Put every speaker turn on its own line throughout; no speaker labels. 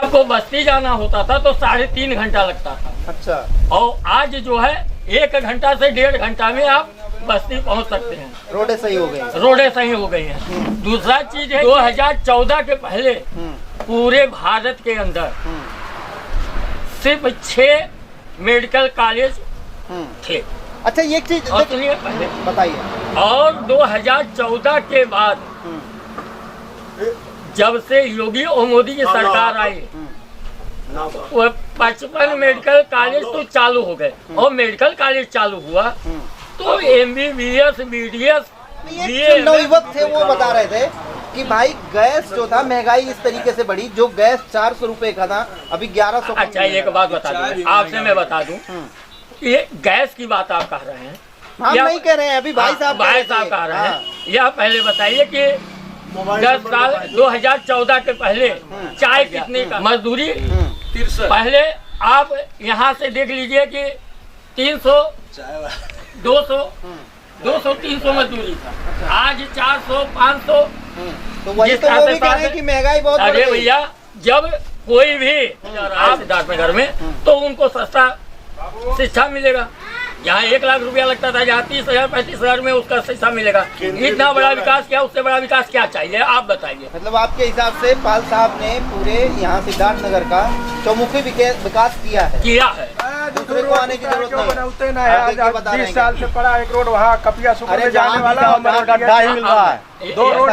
को बस्ती जाना होता था तो 3.5 घंटा लगता था।
अच्छा।
और आज जो है 1 घंटा से 1.5 घंटा में आप बस्ती पहुंच सकते हैं।
रोडें सही हो गई,
रोडें सही हो गई हैं। दूसरा चीज है 2014 के पहले पूरे भारत के अंदर सिर्फ 6 मेडिकल कॉलेज थे।
अच्छा, ये चीज
और सुनिए पहले
बताइए।
और 2014 के बाद जब से योगी और मोदी की सरकार आई वो 55 मेडिकल कॉलेज तो चालू हो गए। और मेडिकल कॉलेज चालू हुआ तो MBBS BDS
ये नवयुवक थे वो बता रहे थे कि भाई गैस जो था, महंगाई इस तरीके से बढ़ी, जो गैस 400 रुपए का था अभी 1100।
अच्छा, एक बात बता दूं आपसे, मैं बता दूं ये गैस की बात आप कह रहे हैं,
हम नहीं कह रहे हैं, अभी भाई साहब
कह रहे हैं। या पहले बताइए कि 10 साल 2014 के पहले चाय कितने का मजदूरी, पहले आप यहाँ से देख लीजिए कि 300 200 300 मजदूरी था, आज 400 500।
तो वही तो वो भी कह रहे हैं कि महंगाई बहुत बढ़ गई।
अरे भैया, जब कोई भी आप सिद्धार्थनगर में तो उनको सस्ता शिक्षा मिलेगा। यहाँ 1 लाख रुपया लगता था, जहाँ 30,000 35,000 में उसका शिक्षा मिलेगा। इतना बड़ा विकास किया, उससे बड़ा विकास क्या चाहिए आप बताइए।
मतलब आपके हिसाब से पाल साहब ने पूरे यहाँ सिद्धार्थनगर का चौमुखी विकास किया है। दूसरे को आने की जरूरत नहीं।
20 साल से पड़ा एक रोड वहाँ कपिया सुपर जाने वाला
गड्ढा ही मिल रहा है।
2 रोड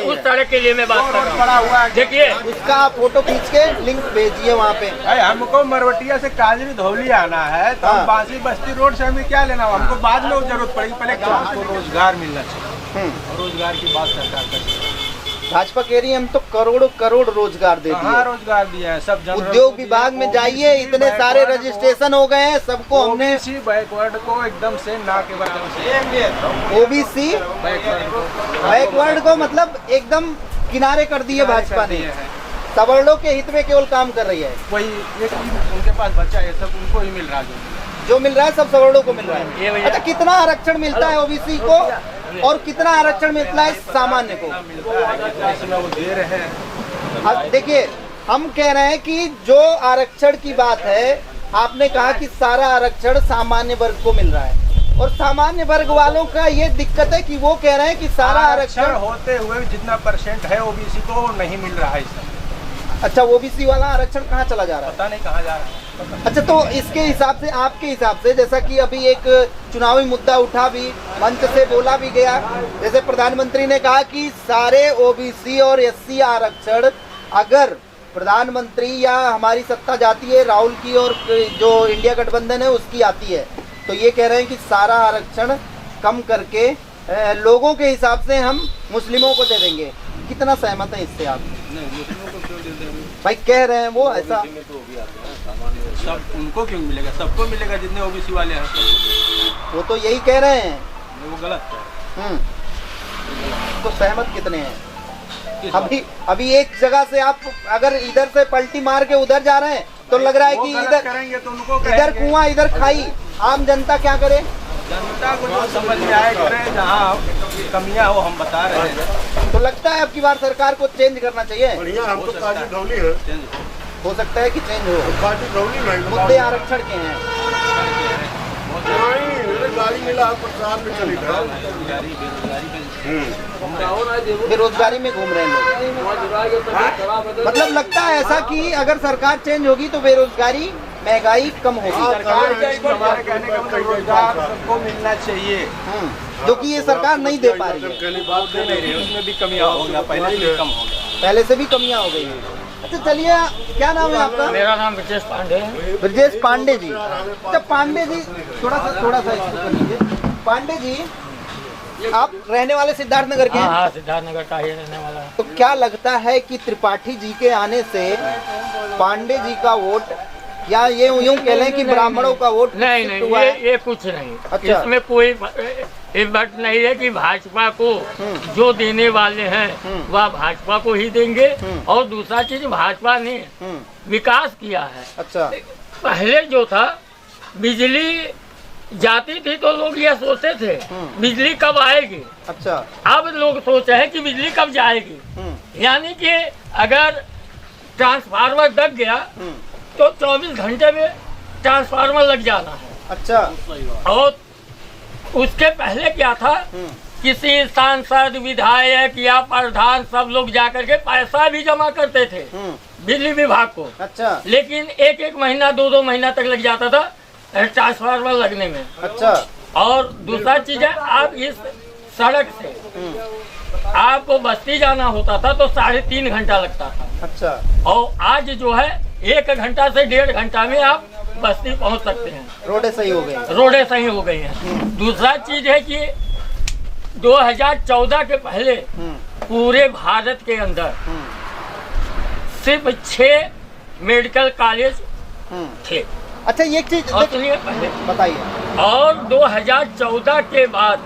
उस सड़क के लिए मैं बात कर रहा हूँ। देखिए
उसका फोटो खींच के लिंक भेजिए वहाँ पे।
हमको मरवटिया से काजरी धौली आना है तो हम बांसी बस्ती रोड से हमें क्या लेना, हमको बाद में जरूरत पड़ेगी, पहले हमको रोजगार मिलना चाहिए। रोजगार की बात सरकार करती है।
भाजपा कह रही है हम तो करोड़ रोजगार दे दिए।
रोजगार दिया है सब।
उद्योग विभाग में जाइए, इतने सारे रजिस्ट्रेशन हो गए हैं, सबको हमने
बैकवर्ड को एकदम से ना के बराबर से
OBC बैकवर्ड को मतलब एकदम किनारे कर दिए भाजपा ने। सवर्णों के हित में केवल काम कर रही है।
वही उनके पास बचा है, सब उनको ही मिल रहा है,
जो मिल रहा है सब सवर्णों को मिल रहा है। अच्छा, कितना आरक्षण मिलता है OBC को और कितना आरक्षण मिलता है सामान्य को?
वो दे रहे हैं।
अब देखिए, हम कह रहे हैं कि जो आरक्षण की बात है, आपने कहा कि सारा आरक्षण सामान्य वर्ग को मिल रहा है, और सामान्य वर्ग वालों का ये दिक्कत है कि वो कह रहे हैं कि सारा आरक्षण
होते हुए जितना % है OBC को नहीं मिल रहा है।
अच्छा, OBC वाला आरक्षण कहाँ चला जा रहा है?
पता नहीं कहाँ जा रहा है।
अच्छा, तो इसके हिसाब से, आपके हिसाब से, जैसा कि अभी एक चुनावी मुद्दा उठा भी, मंच से बोला भी गया, जैसे प्रधानमंत्री ने कहा कि सारे OBC और SC आरक्षण अगर प्रधानमंत्री या हमारी सत्ता जाती है राहुल की और जो इंडिया गठबंधन है उसकी आती है, तो ये कह रहे हैं कि सारा आरक्षण कम करके लोगों के हिसाब से हम मुस्लिमों को दे देंगे। कितना सहमत है इससे आप?
नहीं, मुस्लिमों को क्यों दे देंगे
भाई, कह रहे हैं वो ऐसा।
सब उनको क्यों मिलेगा? सबको मिलेगा, जितने OBC वाले हैं सबको।
वो तो यही कह रहे हैं।
वो गलत है।
तो सहमत कितने हैं? अभी एक जगह से आप अगर इधर से पलटी मार के उधर जा रहे हैं तो लग रहा है कि इधर
करेंगे तो उनको
इधर कुआं इधर खाई। आम जनता क्या करे?
जनता को जो समझ में आए करें, जहाँ कमियां हो हम बता रहे हैं।
तो लगता है अब की बार सरकार को चेंज करना चाहिए।
बढ़िया, हम तो काजी ढौली है,
हो सकता है कि चेंज हो।
काजी ढौली में
मुद्दे आरक्षण के हैं।
गाड़ी मिला, प्रचार में चली
बेरोजगारी में घूम रहे हैं लोग। मतलब लगता है ऐसा कि अगर सरकार चेंज होगी तो बेरोजगारी, महंगाई कम होगी।
सरकार हमारे कहने का मतलब रोजगार सबको मिलना चाहिए,
जो कि ये सरकार नहीं दे पा रही है।
उसमें भी कमियां हो गया, पहले से भी कम हो गया,
पहले से भी कमियां हो गई हैं। अच्छा, चलिए, क्या नाम है आपका?
मेरा नाम ब्रजेश पांडे है।
ब्रजेश पांडे जी। अच्छा, पांडे जी, थोड़ा सा इसको कर लीजिए। पांडे जी, आप रहने वाले सिद्धार्थनगर के हैं?
हाँ, सिद्धार्थनगर का ही रहने वाला है।
तो क्या लगता है कि त्रिपाठी जी के आने से पांडे जी का वोट, या ये यूं कह लें कि ब्राह्मणों का वोट
नहीं, ये कुछ नहीं।
अच्छा।
इसमें कोई बात नहीं है कि भाजपा को जो देने वाले हैं वह भाजपा को ही देंगे। और दूसरा चीज, भाजपा ने विकास किया है।
अच्छा।
पहले जो था, बिजली जाती थी तो लोग ये सोचते थे बिजली कब आएगी।
अच्छा।
अब लोग सोच रहे हैं कि बिजली कब जाएगी। यानी कि अगर ट्रांसफार्मर दब गया तो 24 घंटे में ट्रांसफार्मर लग जाना है।
अच्छा।
और उसके पहले क्या था, किसी सांसद, विधायक या प्रधान सब लोग जाकर के पैसा भी जमा करते थे बिजली विभाग को।
अच्छा।
लेकिन एक एक महीना 2-2 महीना तक लग जाता था ट्रांसफार्मर लगने में।
अच्छा।
और दूसरा चीज है, आप इस सड़क से आपको बस्ती जाना होता था तो 3.5 घंटा लगता था।
अच्छा।
और आज जो है 1 घंटा से 1.5 घंटा में आप बस्ती पहुंच सकते हैं।
रोडें सही हो गई।
रोडें सही हो गई हैं। दूसरा चीज है कि 2014 के पहले पूरे भारत के अंदर सिर्फ 6 मेडिकल कॉलेज थे।
अच्छा, ये चीज
और सुनिए पहले
बताइए।
और 2014 के बाद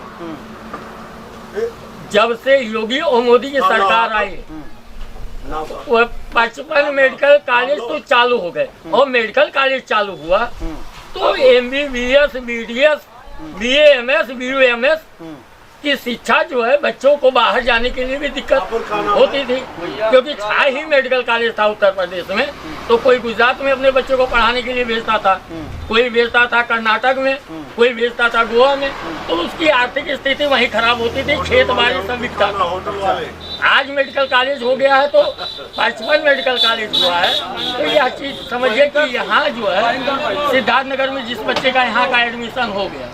जब से योगी और मोदी की सरकार आई वो 55 मेडिकल कॉलेज तो चालू हो गए। और मेडिकल कॉलेज चालू हुआ तो MBBS, BDS, BAMS, BUMS की शिक्षा जो है बच्चों को बाहर जाने के लिए भी दिक्कत होती थी, क्योंकि 6 ही मेडिकल कॉलेज था उत्तर प्रदेश में। तो कोई गुजरात में अपने बच्चों को पढ़ाने के लिए भेजता था, कोई भेजता था कर्नाटक में, कोई भेजता था गोवा में। तो उसकी आर्थिक स्थिति वहीं खराब होती थी, खेत बाड़ी सब बिकता था। आज मेडिकल कॉलेज हो गया है तो 55 मेडिकल कॉलेज हुआ है। तो यह चीज समझिए कि यहाँ जो है सिद्धार्थनगर में जिस बच्चे का यहाँ का एडमिशन हो गया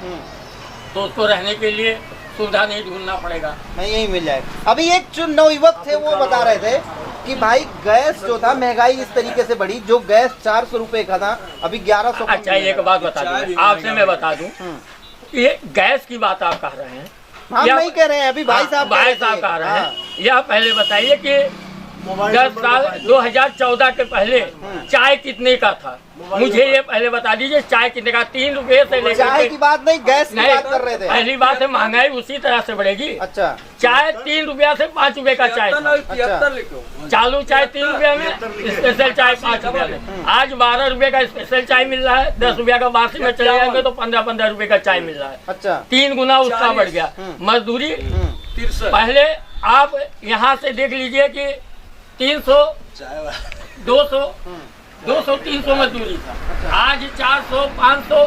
तो उसको रहने के लिए सुविधा नहीं ढूंढना पड़ेगा,
नहीं यही मिल जाएगा। अभी एक जो नवयुवक थे वो बता रहे थे कि भाई गैस जो था, महंगाई इस तरीके से बढ़ी, जो गैस 400 रुपए का था अभी 1100।
अच्छा, एक बात बता दूं आपसे, मैं बता दूं, ये गैस की बात आप कह रहे हैं,
हम नहीं कह रहे हैं, अभी भाई साहब
कह रहे हैं। यह पहले बताइए कि 10 साल 2014 के पहले चाय कितने का था, मुझे ये पहले बता दीजिए। चाय कितने का? 3 रुपए से लेकर,
चाय की बात नहीं, गैस की बात कर रहे थे।
पहली बात है महंगाई उसी तरह से बढ़ेगी।
अच्छा।
चाय 3 रुपया से 5 रुपए का चाय था।
अच्छा।
चालू चाय 3 रुपया में, स्पेशल चाय 5 रुपया में। आज 12 रुपए का स्पेशल चाय मिल रहा है, 10 रुपया का बासी में चले जाएंगे तो 15-15 रुपए का चाय मिल रहा है।
अच्छा।
3 गुना उसका बढ़ गया। मजदूरी पहले आप यहाँ से देख लीजिए कि 300, 200-300 मजदूरी था, आज 400, 500।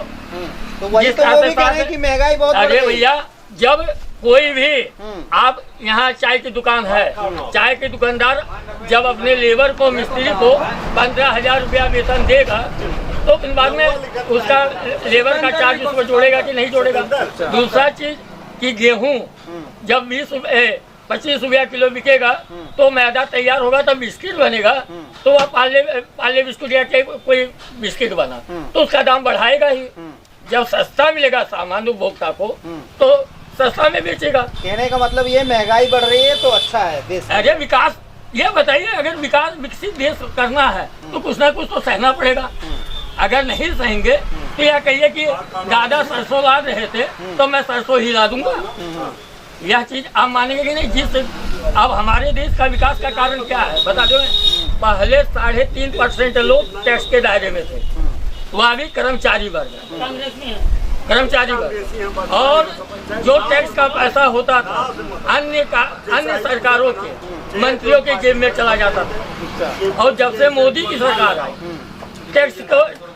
तो वही तो वो भी कह रहे हैं कि महंगाई बहुत बढ़
अरे
गई।
भैया, जब कोई भी आप यहाँ चाय की दुकान है, चाय के दुकानदार जब अपने लेबर को, मिस्त्री को 15,000 रुपया वेतन देगा तो फिर बाद में उसका लेबर का चार्ज उसको जोड़ेगा कि नहीं जोड़ेगा। दूसरा चीज कि गेहूँ जब 25 रुपया किलो बिकेगा तो मैदा तैयार होगा तब बिस्किट बनेगा। तो वह पाले बिस्कुट या कोई बिस्किट बना तो उसका दाम बढ़ाएगा ही। जब सस्ता मिलेगा सामान्य उपभोक्ता को तो सस्ता में बेचेगा।
कहने का मतलब ये महंगाई बढ़ रही है तो अच्छा है देश।
अरे विकास, ये बताइए, अगर विकसित देश करना है तो कुछ ना कुछ तो सहना पड़ेगा। अगर नहीं सहेंगे तो यह कहिए कि दादा सरसों ला रहे थे तो मैं सरसों ही ला दूंगा। यह चीज आप मानेंगे कि नहीं? अब हमारे देश का विकास का कारण क्या है बता दो। पहले 3.5% लोग टैक्स के दायरे में थे, वह भी कर्मचारी वर्ग, और जो टैक्स का पैसा होता था अन्य सरकारों के मंत्रियों के जेब में चला जाता था। और जब से मोदी की सरकार आई,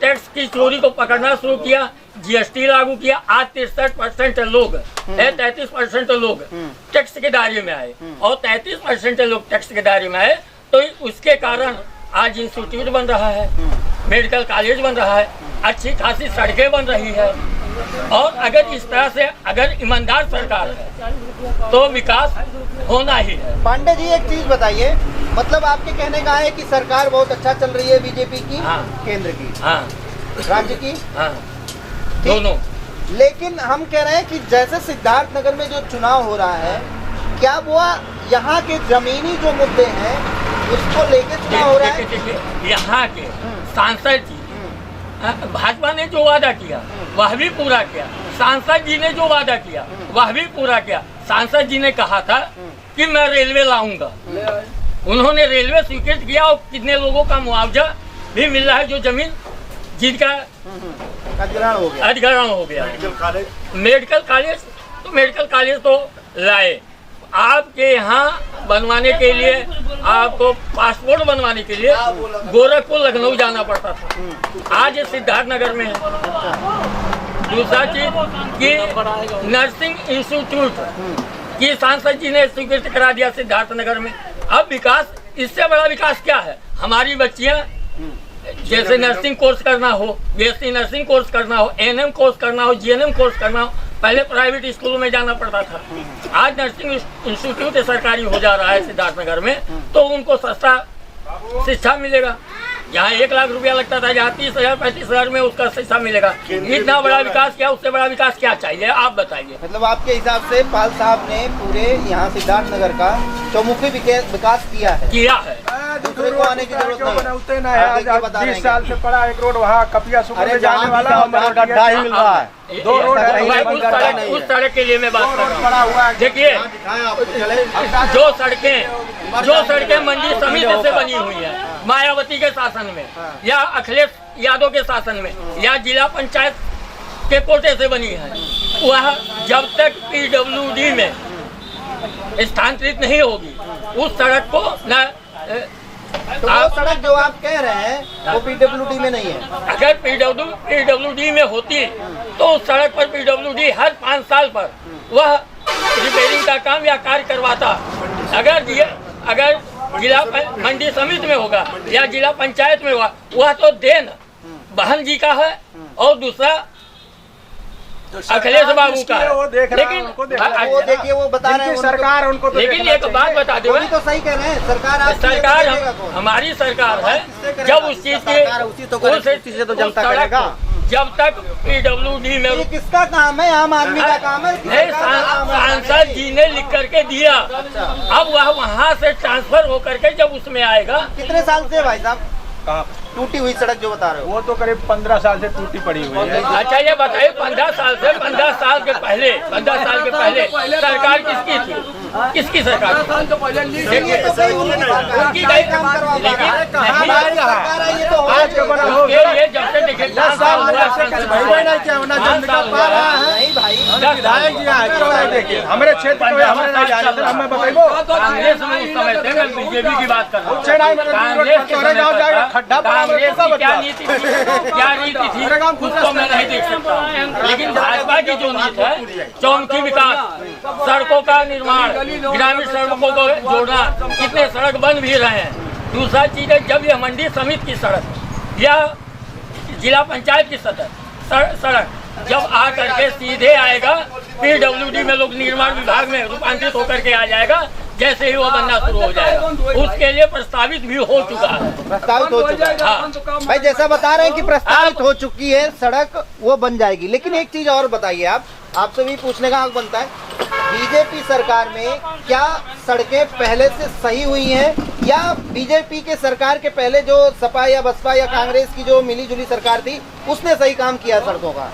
टैक्स की चोरी को पकड़ना शुरू किया, GST लागू किया। आज 63% लोग 33% लोग टैक्स के दायरे में आए और 33% लोग टैक्स के दायरे में आए। तो उसके कारण आज इंस्टीट्यूट बन रहा है, मेडिकल कॉलेज बन रहा है, अच्छी खासी सड़कें बन रही है। और अगर इस तरह से अगर ईमानदार सरकार है तो विकास होना ही है।
पांडे जी एक चीज बताइए, मतलब आपके कहने का है कि सरकार बहुत अच्छा चल रही है बीजेपी की, केंद्र की, राज्य की, दोनों। लेकिन हम कह रहे हैं कि जैसे सिद्धार्थनगर में जो चुनाव हो रहा है, क्या वो यहाँ के जमीनी जो मुद्दे हैं उसको लेके चुनाव हो रहा है?
यहाँ के सांसद जी, भाजपा ने जो वादा किया वह भी पूरा किया, सांसद जी ने जो वादा किया वह भी पूरा किया। सांसद जी ने कहा था कि मैं रेलवे लाऊंगा, उन्होंने रेलवे स्वीकृत किया और कितने लोगों का मुआवजा भी मिल रहा है जो जमीन जिनका अधिग्रहण हो गया। मेडिकल कॉलेज तो लाए, आपके यहाँ बनवाने के लिए, आपको पासपोर्ट बनवाने के लिए गोरखपुर लखनऊ जाना पड़ता था। आज ये सिद्धार्थनगर में है। दूसरा चीज कि नर्सिंग इंस्टीट्यूट की सांसद जी ने स्वीकृत करा दिया सिद्धार्थनगर में। अब विकास, इससे बड़ा विकास क्या है? हमारी बच्चियां जैसे नर्सिंग कोर्स करना हो, बीएससी नर्सिंग कोर्स करना हो, एएनएम कोर्स करना हो, जीएनएम कोर्स करना हो, पहले प्राइवेट स्कूलों में जाना पड़ता था। आज नर्सिंग इंस्टीट्यूट सरकारी हो जा रहा है सिद्धार्थनगर में, तो उनको सस्ता शिक्षा मिलेगा। यहाँ 1 लाख रुपया लगता था, जहाँ 30,000 35,000 में उसका शिक्षा मिलेगा। इतना बड़ा विकास किया, उससे बड़ा विकास क्या चाहिए आप बताइए।
मतलब आपके हिसाब से पाल साहब ने पूरे यहाँ सिद्धार्थनगर का चौमुखी विकास किया है। दूसरे को आने की जरूरत नहीं
बनाते ना है। आज 20 साल से पड़ा एक रोड वहाँ कपिया सुपर में जाने वाला गड्ढा ही मिल रहा है। 2 रोड है,
उस सड़क के लिए मैं बात कर रहा हूँ। देखिए, जो सड़कें मंडी समिति से बनी हुई है, मायावती के शासन में या अखिलेश यादव के शासन में या जिला पंचायत के कोटे से बनी है, वह जब तक पीडब्ल्यूडी में स्थानांतरित नहीं होगी, उस सड़क को न
तो वो सड़क जो आप कह रहे हैं वो पीडब्ल्यूडी में नहीं है।
अगर पीडब्ल्यूडी में होती तो उस सड़क पर पीडब्ल्यूडी हर 5 साल पर वह रिपेयरिंग का काम या कार्य करवाता। अगर जिला मंडी समिति में होगा या जिला पंचायत में होगा, वह तो देन बहन जी का है और दूसरा अखिलेश बाबू का है। लेकिन
वो देखिए, वो बता रहे हैं
सरकार उनको।
लेकिन
एक बात बता दो,
तो सही कह रहे हैं, सरकार
हमारी सरकार है। जब उस चीज की तो जनता करेगा, जब तक पीडब्ल्यूडी में
ये किसका काम है? आम आदमी का काम है।
सांसद जी ने लिख करके दिया। अब वह वहाँ से ट्रांसफर होकर के जब उसमें आएगा।
कितने साल से भाई साहब
कहाँ
टूटी हुई सड़क जो बता रहे हो?
वो तो करीब 15 साल से टूटी पड़ी हुई है।
अच्छा ये बताइए, 15 साल के पहले सरकार किसकी थी? किसकी सरकार? जब से देखिए 10 साल
हमारे क्षेत्र में हमें बताइए
कांग्रेस में उस समय थे, मैं बीजेपी की बात कर रहा हूँ। कांग्रेस की क्या नीति थी उसको मैं नहीं देख सकता, लेकिन भाजपा की जो नीति है, चौमुखी विकास, सड़कों का निर्माण, ग्रामीण सड़कों को जोड़ना, कितने सड़क बन भी रहे हैं। दूसरा चीज है, जब यह मंडी समिति की सड़क या जिला पंचायत की सड़क जब आ करके सीधे आएगा पीडब्ल्यूडी में, लोग निर्माण विभाग में रूपांतरित होकर के आ जाएगा, जैसे ही वो बनना शुरू हो जाएगा। उसके लिए प्रस्तावित भी हो चुका है।
प्रस्तावित हो चुका है। हाँ भाई, जैसा बता रहे हैं कि प्रस्तावित हो चुकी है सड़क, वो बन जाएगी। लेकिन एक चीज और बताइए, आपसे भी पूछने का हक बनता है, बीजेपी सरकार में क्या सड़कें पहले से सही हुई हैं, या बीजेपी के सरकार के पहले जो सपा या बसपा या कांग्रेस की जो मिली जुली सरकार थी उसने सही काम किया सड़कों का?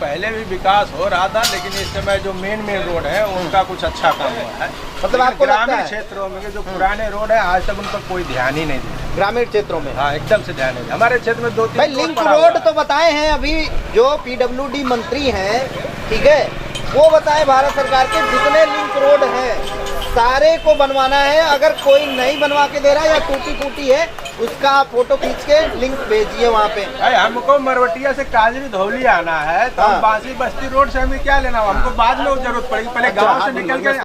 पहले भी विकास हो रहा था, लेकिन इस समय जो मेन रोड है उनका कुछ अच्छा काम हुआ है।
मतलब आपको
ग्रामीण क्षेत्रों में जो पुराने रोड है आज तक उन पर कोई ध्यान ही नहीं दिया।
ग्रामीण क्षेत्रों में
हाँ एकदम से ध्यान नहीं। हमारे क्षेत्र में 2-3
लिंक रोड तो बताए हैं अभी जो पीडब्ल्यूडी मंत्री हैं, ठीक है, वो बताए भारत सरकार के जितने लिंक रोड हैं सारे को बनवाना है। अगर कोई नहीं बनवा के दे रहा है या टूटी फूटी है, उसका आप फोटो खींच के लिंक भेजिए वहाँ पे।
हमको मरवटिया से काजरी धौली आना है, तो हम बांसी बस्ती रोड से हमें क्या लेना, हमको बाद में जरूरत पड़ेगी, पहले गाँव से निकल के